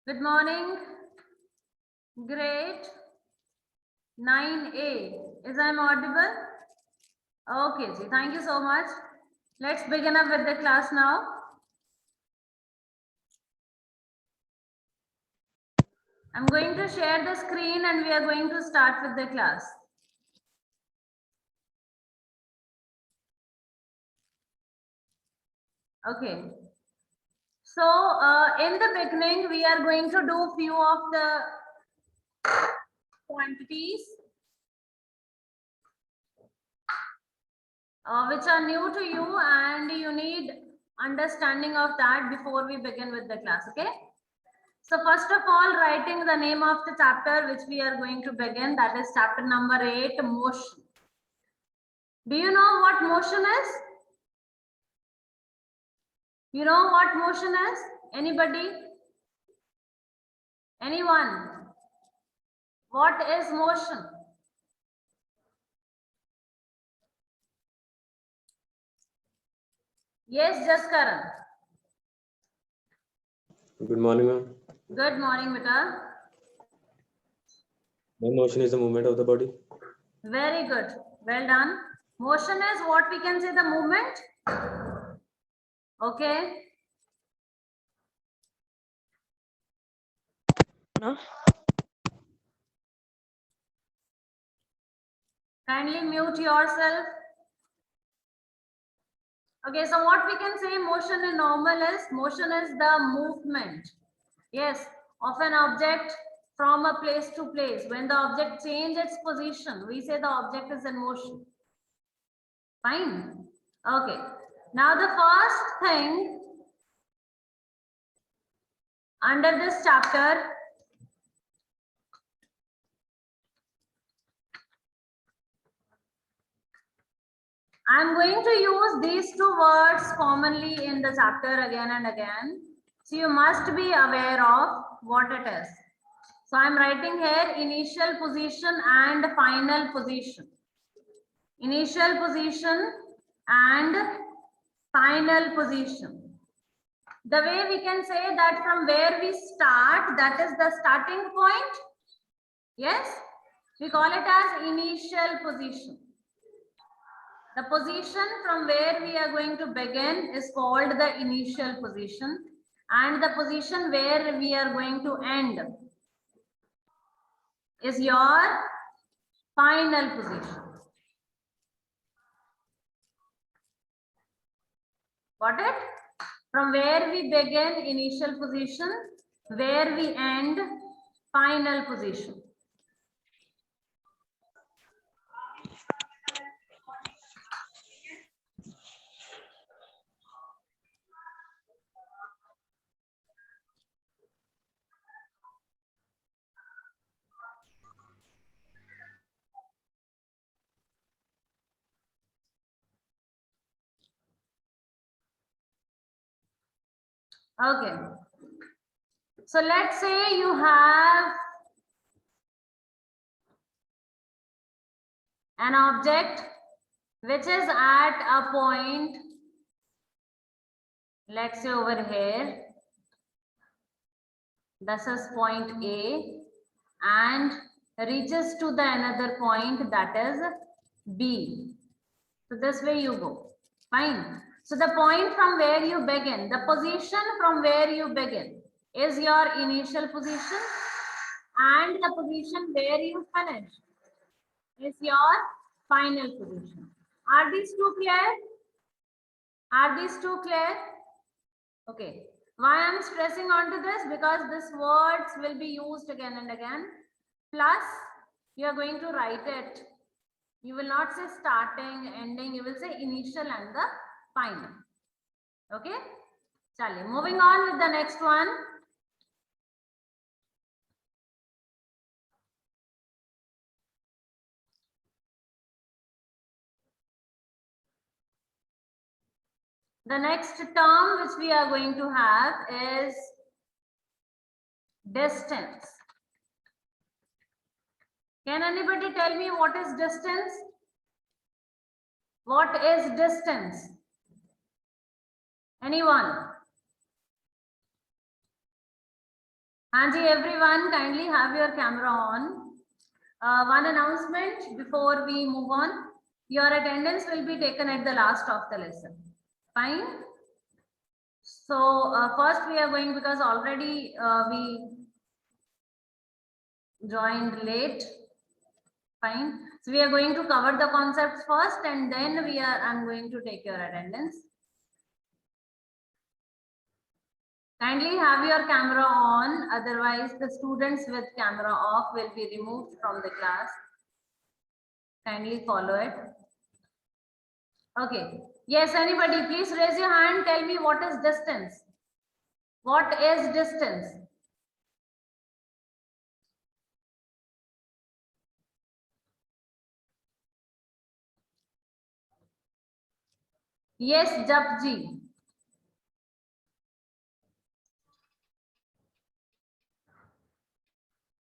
Good morning. Great. 9A. Is I audible? Okay, ji. Thank you so much. Let's begin up with the class now. I'm going to share the screen and we are going to start with the class. Okay. So, in the beginning, we are going to do few of the quantities which are new to you, and you need understanding of that before we begin with the class. Okay. So first of all, writing the name of the chapter which we are going to begin, that is chapter number 8, motion. Do you know what motion is? You know what motion is? Anybody? Anyone? What is motion? Yes, Jaskaran. Good morning, ma'am. Good morning, beta. Motion is the movement of the body. Very good. Well done. Motion is what we can say the movement. Okay. No. Kindly mute yourself. Okay, so what we can say motion in normal is, motion is the movement, yes, of an object from a place to place. When the object changes its position, we say the object is in motion. Fine. Okay. Now the first thing under this chapter, I'm going to use these two words commonly in the chapter again and again. So you must be aware of what it is. So I'm writing here initial position and final position. Initial position and final position. The way we can say that from where we start, that is the starting point. Yes, we call it as initial position. The position from where we are going to begin is called the initial position, and the position where we are going to end is your final position. Got it? From where we begin, initial position, where we end, final position. Okay. So let's say you have an object which is at a point, let's say over here. This is point A and reaches to the another point, that is B. So this way you go. Fine. So the point from where you begin, the position from where you begin is your initial position, and the position where you finish is your final position. Are these two clear? Are these two clear? Okay. Why I'm stressing onto this? Because these words will be used again and again. Plus, you are going to write it. You will not say starting, ending. You will say initial and the final. Okay. Chale. Moving on with the next one. The next term which we are going to have is distance. Can anybody tell me what is distance? What is distance? Anyone? Hanji, everyone, kindly have your camera on. One announcement before we move on. Your attendance will be taken at the last of the lesson. Fine. So first we are going, because already we joined late. Fine. So we are going to cover the concepts first, and then I'm going to take your attendance. Kindly have your camera on, otherwise the students with camera off will be removed from the class. Kindly follow it. Okay. Yes, anybody, please raise your hand. Tell me, what is distance? What is distance? Yes, Japji.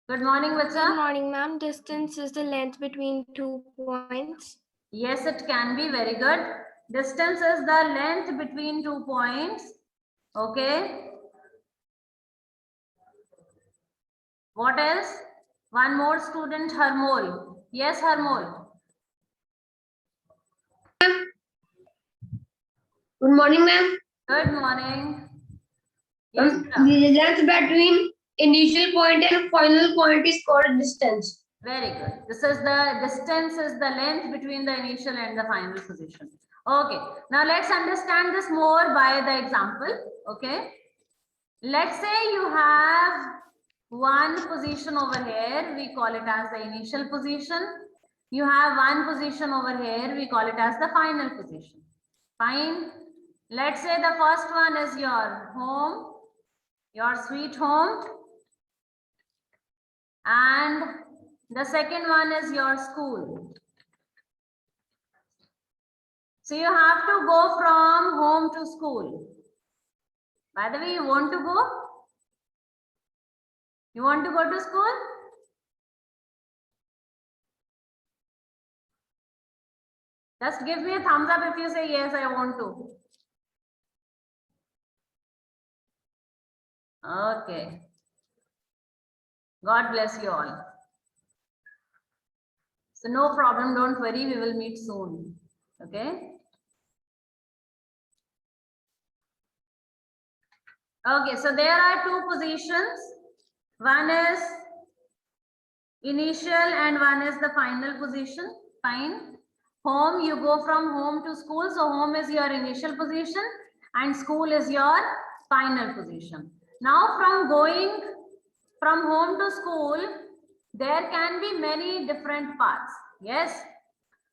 Good morning, Good Vacha. morning, ma'am. Distance is the length between 2 points. Yes, it can be. Very good. Distance is the length between 2 points. Okay. What else? One more student, Harmol. Yes, Harmol. Good morning, ma'am. Good morning. Yes, The length between initial point and final point is called distance. very good. This is the distance is the length between the initial and the final position. Okay. Now let's understand this more by the example. Okay. Let's say you have one position over here. We call it as the initial position. You have one position over here. We call it as the final position. Fine. Let's say the first one is your home, your sweet home. And the second one is your school. So you have to go from home to school. By the way, you want to go? You want to go to school? Just give me a thumbs up if you say yes, I want to. Okay. God bless you all. So no problem, don't worry, we will meet soon. Okay. Okay, so there are two positions. One is initial and one is the final position. Fine. Home, you go from home to school. So home is your initial position and school is your final position. Now from going from home to school, there can be many different paths. Yes.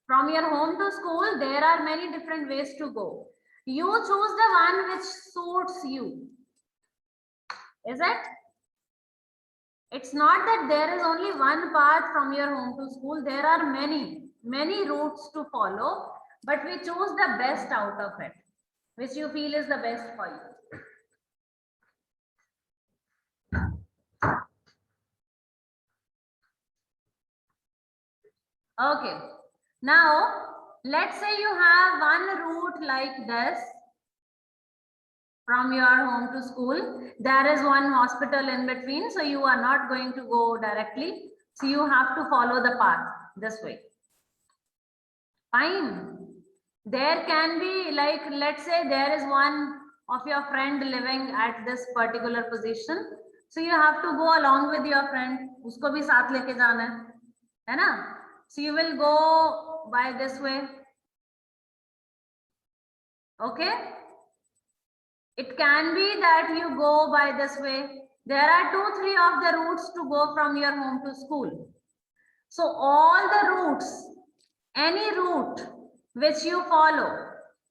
From your home to school, there are many different ways to go. You choose the one which suits you. Is it? It's not that there is only one path from your home to school. There are many routes to follow, but we choose the best out of it, which you feel is the best for you. Okay. Now, let's say you have one route like this. From your home to school, there is one hospital in between, so you are not going to go directly. So you have to follow the path this way. Fine. There can be, like, let's say there is one of your friend living at this particular position. So you have to go along with your friend. Usko bhi saath leke jana hai na? So you will go by this way. Okay. It can be that you go by this way. There are 2-3 of the routes to go from your home to school. So all the routes, any route which you follow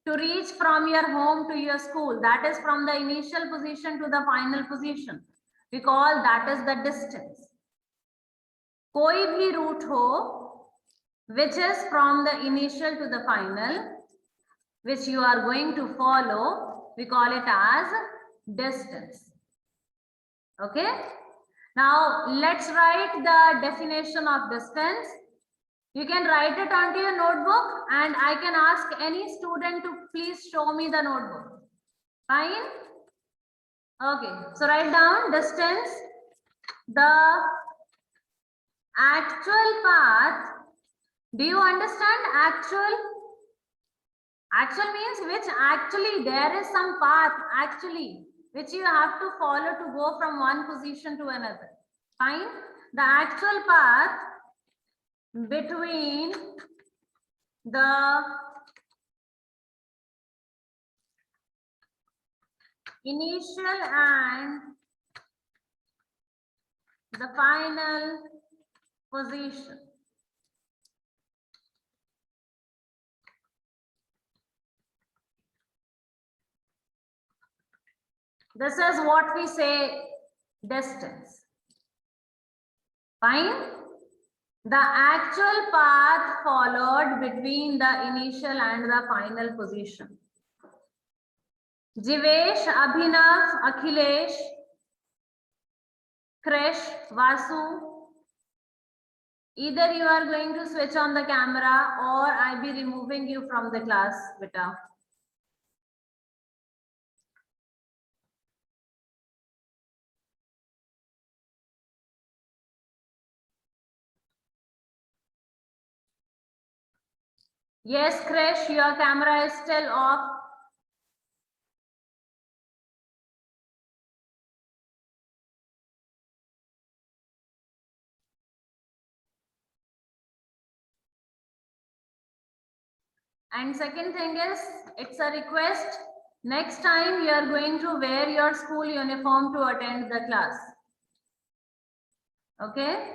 to reach from your home to your school, that is from the initial position to the final position, we call that is the distance. Koi bhi route ho, which is from the initial to the final, which you are going to follow, we call it as distance. Okay. Now let's write the definition of distance. You can write it onto your notebook and I can ask any student to please show me the notebook. Fine. Okay. So write down distance the actual path. Do you understand actual? Actual means which actually there is some path actually which you have to follow to go from one position to another. Fine. The actual path between the initial and the final position. This is what we say distance. Fine. The actual path followed between the initial and the final position. Jivesh, Abhinav, Akhilesh, Krish, Vasu. Either you are going to switch on the camera or I'll be removing you from the class, beta. Yes, Krish, your camera is still off. And second thing is, it's a request. Next time you are going to wear your school uniform to attend the class. Okay?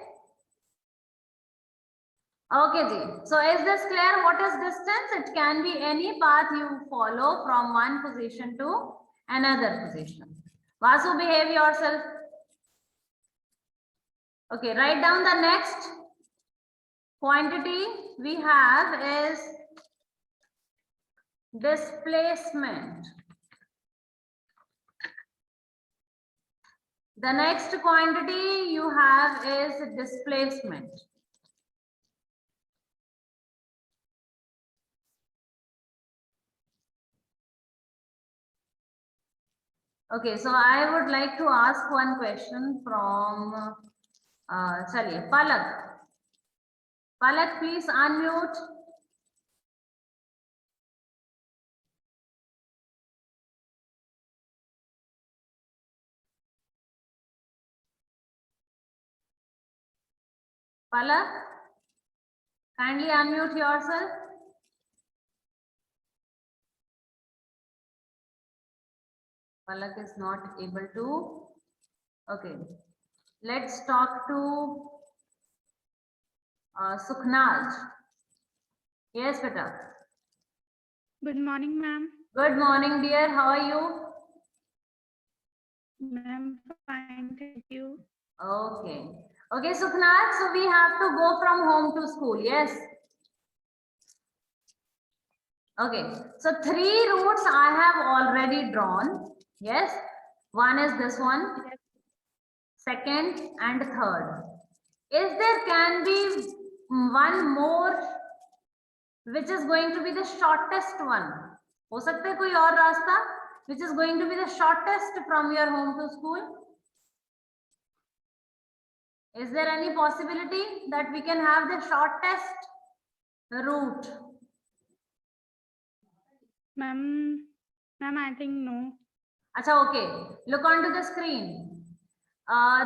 Okay, Ji. So is this clear? What is distance? It can be any path you follow from one position to another position. Vasu, behave yourself. Okay, write down the next quantity we have is displacement. The next quantity you have is displacement. Okay, so I would like to ask one question from chaliye, Palak. Palak, please unmute. Palak, kindly unmute yourself. Palak is not able to. Okay, let's talk to Sukhnaj. Yes, beta. Good morning, ma'am. Good morning, dear. How are you? Ma'am, fine, thank you. Okay. Okay, Sukhnaj, so we have to go from home to school. Yes. Okay. So 3 routes I have already drawn. Yes. One is this one. Second and third. Is there can be one more which is going to be the shortest one? हो सकता है कोई और रास्ता which is going to be the shortest from your home to school? Is there any possibility that we can have the shortest route? Ma'am, I think no. Acha, okay. Look onto the screen.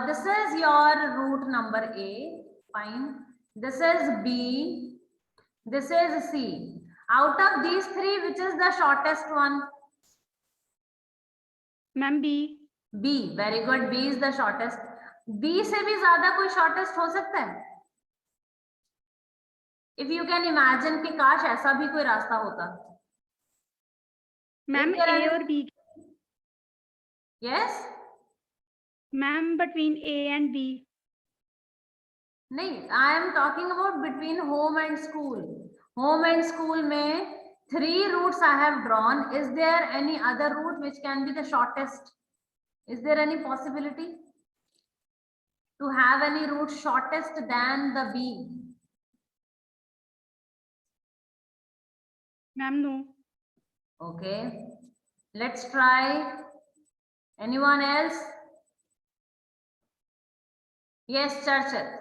This is your route number A. Fine. This is B. This is C. Out of these 3, which is the shortest one? Ma'am, B. B. Very good. B is the shortest. B से भी ज़्यादा कोई shortest हो सकता है? If you can imagine कि काश ऐसा भी कोई रास्ता होता. Ma'am, A or B. Yes? Ma'am, between A and B. नहीं, I am talking about between home and school. Home and school में 3 routes I have drawn. Is there any other route which can be the shortest? Is there any possibility to have any route shortest than the B? Ma'am, no. Okay. Let's try. Anyone else? Yes, Charchit.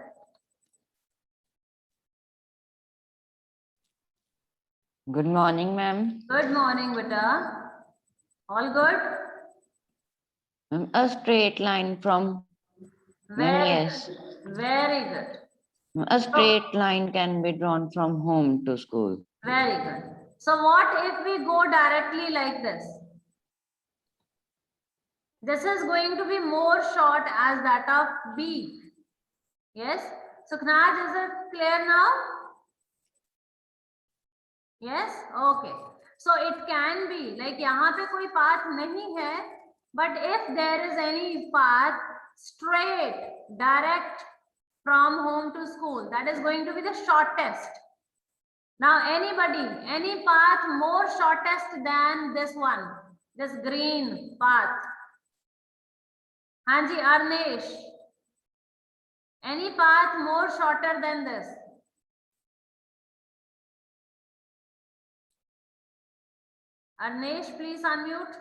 Good morning, ma'am. Good morning, beta. All good? A straight line from Very yes. good. Very good. A straight line can be drawn from home to school. Very good. So what if we go directly like this? This is going to be more short as that of B. Yes? So Knaj, is it clear now? Yes? Okay. So it can be like यहाँ पे कोई path नहीं है, but if there is any path straight, direct from home to school, that is going to be the shortest. Now anybody, any path more shortest than this one, this green path. Hanji, Arnesh. Any path more shorter than this? Arnesh, please unmute.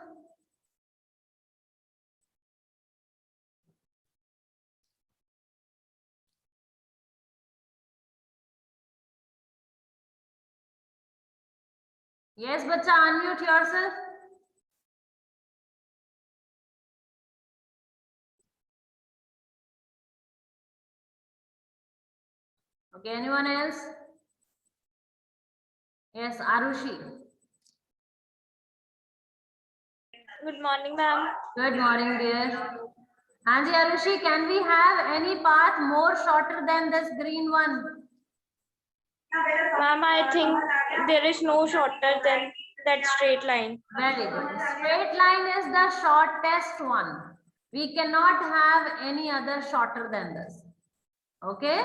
Yes, bacha, unmute yourself. Okay, anyone else? Yes, Arushi. Good morning, ma'am. Good morning, dear. Hanji, Arushi, can we have any path more shorter than this green one? Ma'am, I think there is no shorter than that straight line. Very good. Straight line is the shortest one. We cannot have any other shorter than this. Okay?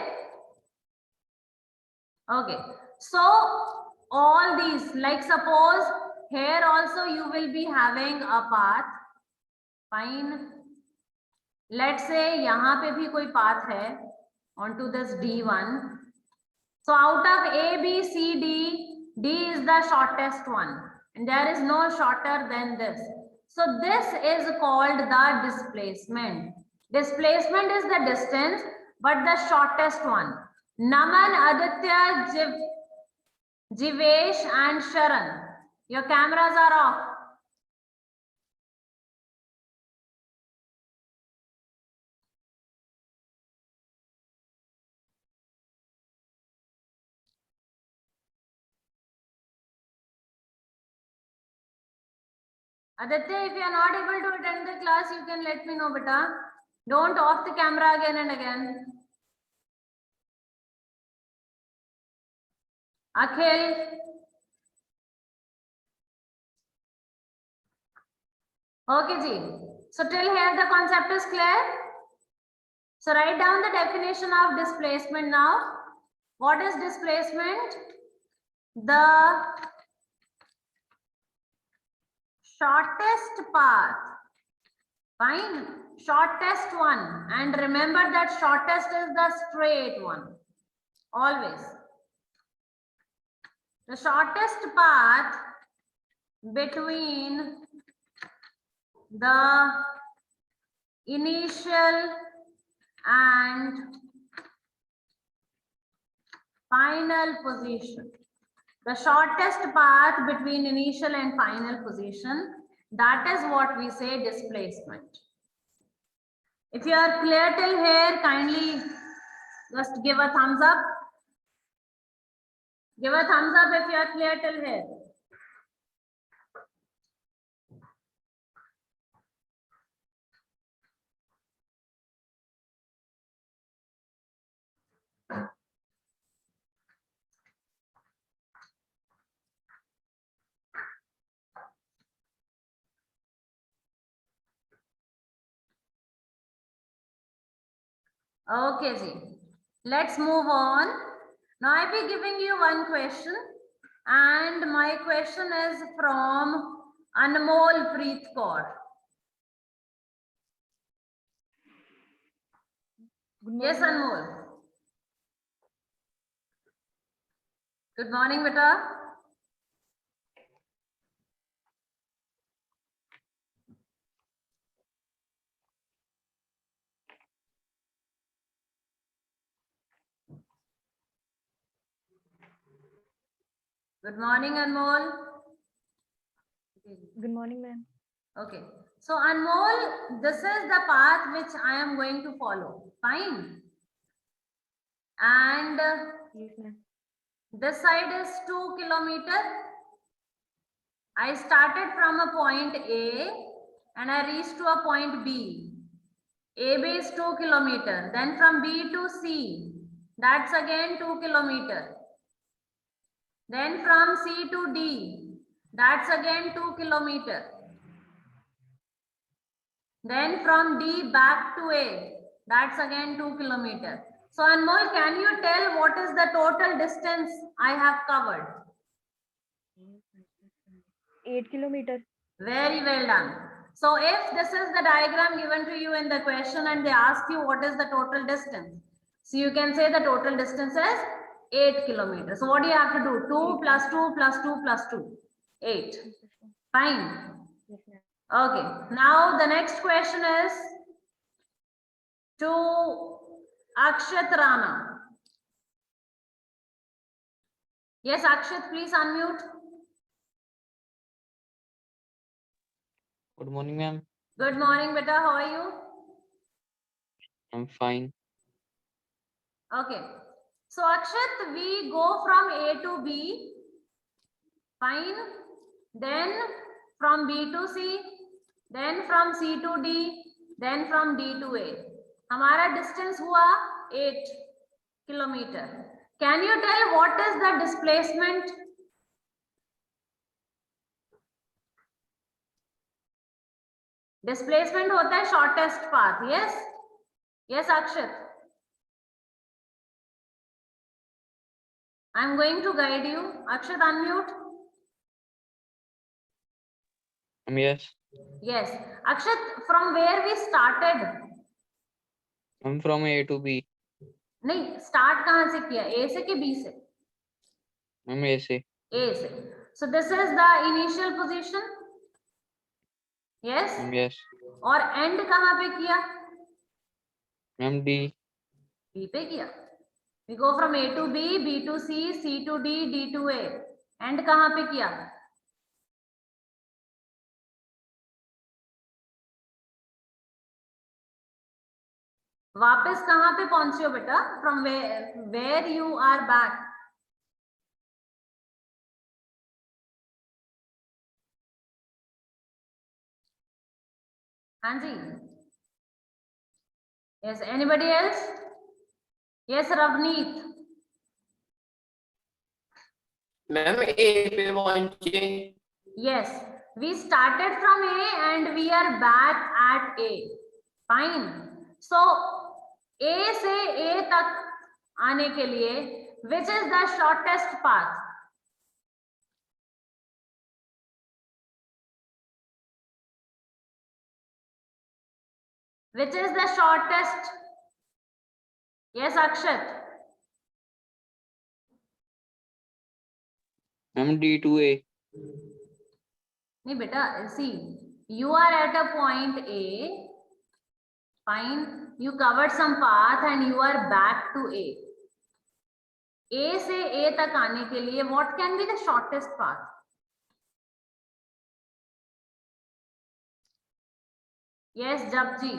Okay. So all these, like suppose here also you will be having a path. Fine. Let's say यहाँ पे भी कोई path है onto this D1. So out of A, B, C, D, D is the shortest one. And there is no shorter than this. So this is called the displacement. Displacement is the distance, but the shortest one. Naman, Aditya, Jivesh and Sharan, your cameras are off. Aditya, if you are not able to attend the class, you can let me know, beta. Don't off the camera again and again. Akhil. Okay, Ji. So till here the concept is clear. So write down the definition of displacement now. What is displacement? The shortest path. Fine. Shortest one. And remember that shortest is the straight one. Always. The shortest path between the initial and final position. The shortest path between initial and final position, that is what we say displacement. If you are clear till here, kindly just give a thumbs up. Give a thumbs up if you are clear till here. Okay, Ji. Let's move on. Now I'll be giving you one question, and my question is from Anmol Preet Kaur. Yes, Anmol. Good morning, beta. Good morning, Anmol. Good morning, ma'am. Okay. So Anmol, this is the path which I am going to follow. Fine. And Yes, ma'am. this side is 2 kilometer. I started from a point A and I reached to a point B. AB is 2 kilometer. Then from B to C, that's again 2 kilometer. Then from C to D, that's again 2 kilometer. Then from D back to A, that's again 2 kilometer. So Anmol, can you tell what is the total distance I have covered? 8 kilometers. Very well done. So if this is the diagram given to you in the question and they ask you what is the total distance, so you can say the total distance is 8 kilometers. So what do you have to do? 2 plus 2 plus 2 plus 2, 8. Fine. Yes, ma'am. Okay. Now the next question is to Akshat Rana. Yes, Akshat, please unmute. Good morning, ma'am. Good morning, beta. How are you? I'm fine. Okay. So Akshat, we go from A to B. Fine. Then from B to C. Then from C to D. Then from D to A. हमारा distance हुआ 8 kilometer. Can you tell what is the displacement? Displacement होता है shortest path. Yes. Yes, Akshat. I'm going to guide you. Akshat, unmute. Yes, Yes. Akshat, from where we started? I'm from A to B. नहीं, start कहाँ से किया? A से कि B से? I'm A से. A से. So this is the initial position. Yes. Yes, और end कहाँ पे किया? I'm D. B पे किया. We go from A to B, B to C, C to D, D to A. End कहाँ पे किया? वापस कहाँ पे पहुंचे हो बेटा? From where you are back? हाँ जी. Yes. Anybody else? Yes, Ravneet. Ma'am A पे पहुंचे. Yes, we started from A and we are back at A. Fine. So A से A तक आने के लिए which is the shortest path? Which is the shortest? Yes, Akshat. I'm D to A. नहीं बेटा, see, you are at a point A. Fine. You covered some path and you are back to A. A से A तक आने के लिए what can be the shortest path? Yes, Japji.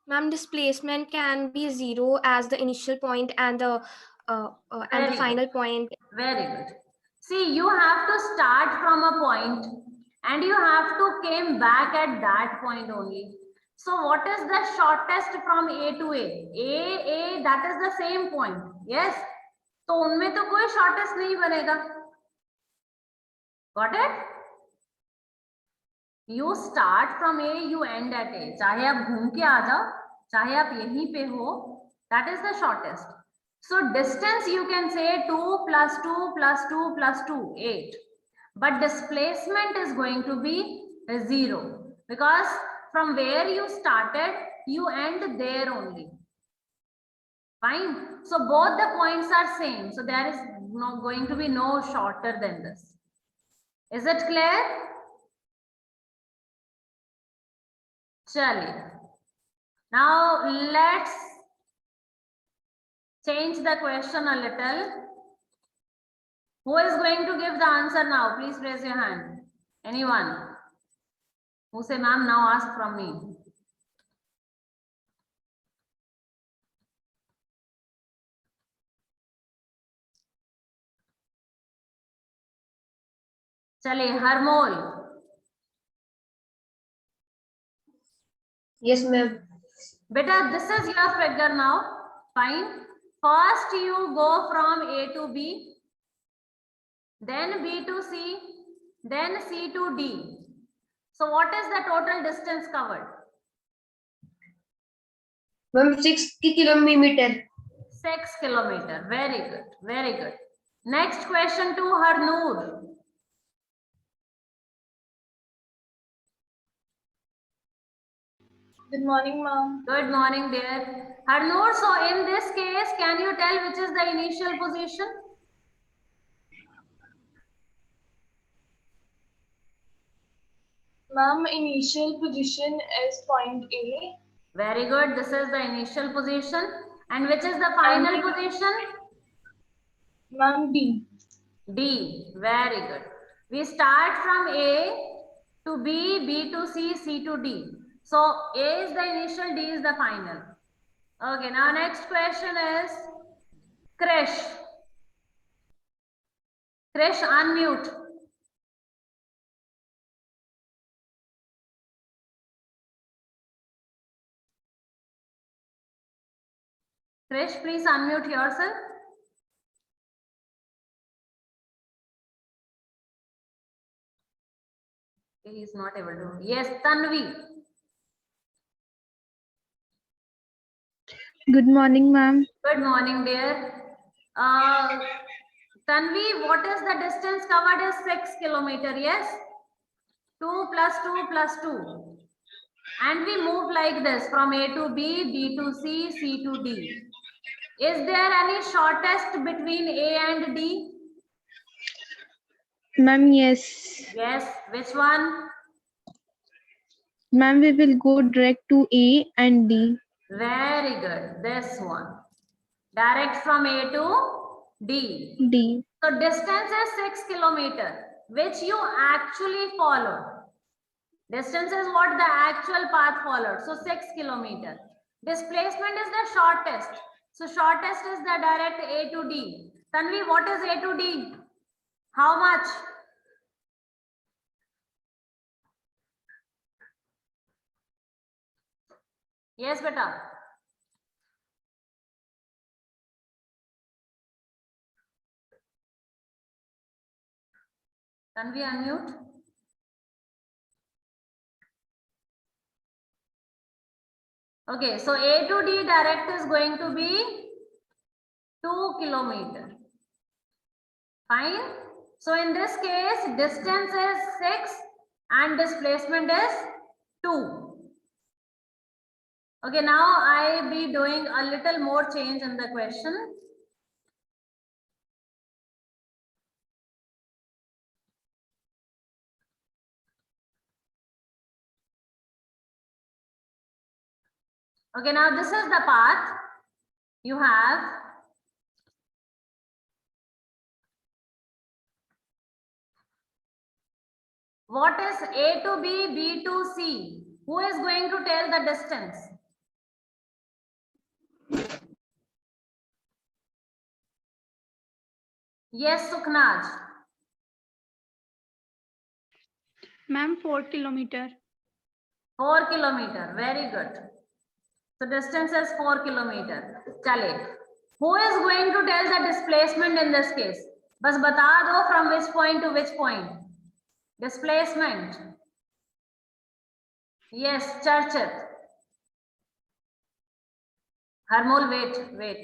Ma'am, displacement can be 0 as the initial point and the Very final good. point. Very good. See, you have to start from a point and you have to came back at that point only. So what is the shortest from A to A? A, that is the same point. Yes. तो उनमें तो कोई shortest नहीं बनेगा. Got it? You start from A, you end at A. चाहे आप घूम के आ जाओ, चाहे आप यहीं पे हो, that is the shortest. So distance you can say 2 plus 2 plus 2 plus 2, 8. But displacement is going to be 0 because from where you started, you end there only. Fine. So both the points are same. So there is no going to be no shorter than this. Is it clear? Chaliye. Now let's change the question a little. Who is going to give the answer now? Please raise your hand. Anyone? Who say, ma'am, now ask from me. Chale, Harmol. Yes, ma'am. Beta, this is your figure now. Fine. First, you go from A to B, then B to C, then C to D. So, what is the total distance covered? Ma'am, 60 kilometer. 6 kilometer. Very good. Very good. Next question to Harnoor. Good morning, ma'am. Good morning, dear. Harnoor, so in this case, can you tell which is the initial position? Ma'am, initial position is point A. Very good. This is the initial position. And which is the final position? Ma'am, B. D. Very good. We start from A to B, B to C, C to D. So A is the initial, D is the final. Okay, now next question is Krish. Krish, unmute. Krish, please unmute yourself. He is not able to. Yes, Tanvi. Good morning, ma'am. Good morning, dear. Tanvi, what is the distance covered is 6 kilometer, yes? 2 plus 2 plus 2. And we move like this from A to B, B to C, C to D. Is there any shortest between A and D? Ma'am, yes. Yes. Which one? Ma'am, we will go direct to A and D. Very good. This one. Direct from A to D. D. So distance is 6 kilometer, which you actually followed. Distance is what the actual path followed. So 6 kilometer. Displacement is the shortest. So shortest is the direct A to D. Tanvi, what is A to D? How much? Yes, beta. Tanvi, unmute. Okay, so A to D direct is going to be 2 kilometer. Fine. So in this case, distance is 6 and displacement is 2. Okay, now I be doing a little more change in the question. Okay, now this is the path. You have what is A to B, B to C? Who is going to tell the distance? Yes, Sukhnaj. Ma'am, 4 kilometer. 4 kilometer. Very good. So distance is 4 kilometer. Chale. Who is going to tell the displacement in this case? Bas bata do from which point to which point. Displacement. Yes, Charchit. Harmol, wait.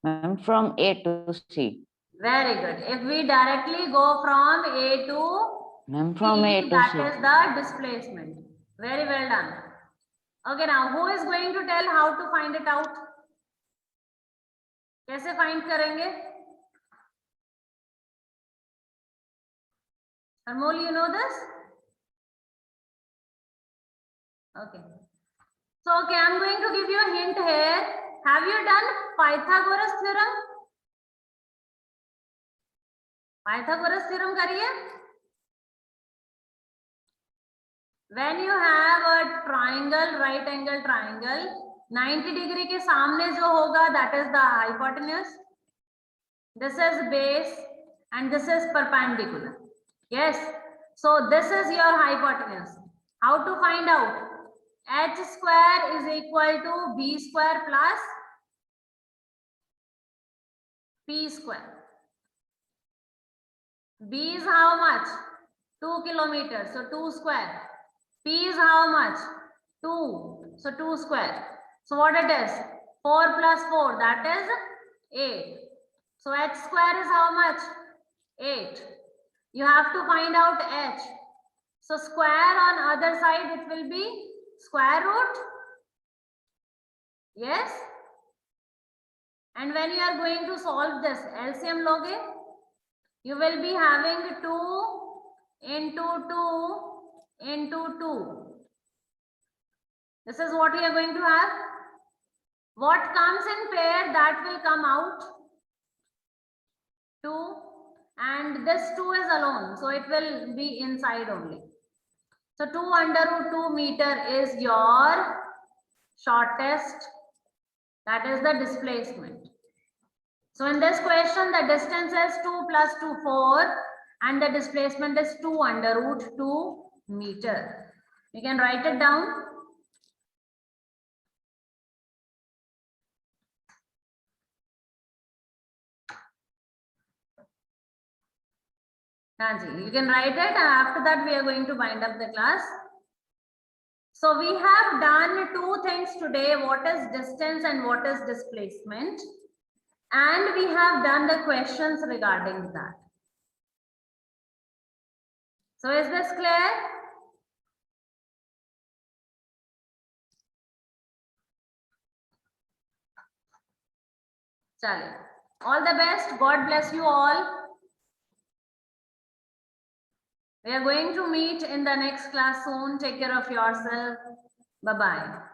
Ma'am, from A to C. Very good. If we directly go from A to Ma'am, from A C, to that C. is the displacement. Very well done. Okay, now who is going to tell how to find it out? कैसे find करेंगे? Harmol, you know this? Okay. So, okay, I'm going to give you a hint here. have you done Pythagoras theorem? Pythagoras theorem करिए. When you have a triangle, right angle triangle, 90 degree के सामने जो होगा, that is the hypotenuse. This is base and this is perpendicular. Yes. So this is your hypotenuse. How to find out? H square is equal to B square plus P square. B is how much? 2 kilometers. So 2 square. P is how much? 2. So 2 square. So what it is? 4 plus 4, that is 8. So H square is how much? 8. You have to find out H. So square on other side, it will be square root. Yes. And when you are going to solve this LCM loge, you will be having 2 into 2 into 2. This is what you are going to have. What comes in pair, that will come out 2, and this 2 is alone, so it will be inside only. So 2 under root 2 meter is your shortest, that is the displacement. So in this question, the distance is 2 plus 2, 4, and the displacement is 2 under root 2 meter. You can write it down. You can write it, and after that we are going to wind up the class. So we have done 2 things today. What is distance and what is displacement? And we have done the questions regarding that. So is this clear? Chale. All the best. God bless you all. We are going to meet in the next class soon. Take care of yourself. Bye-bye.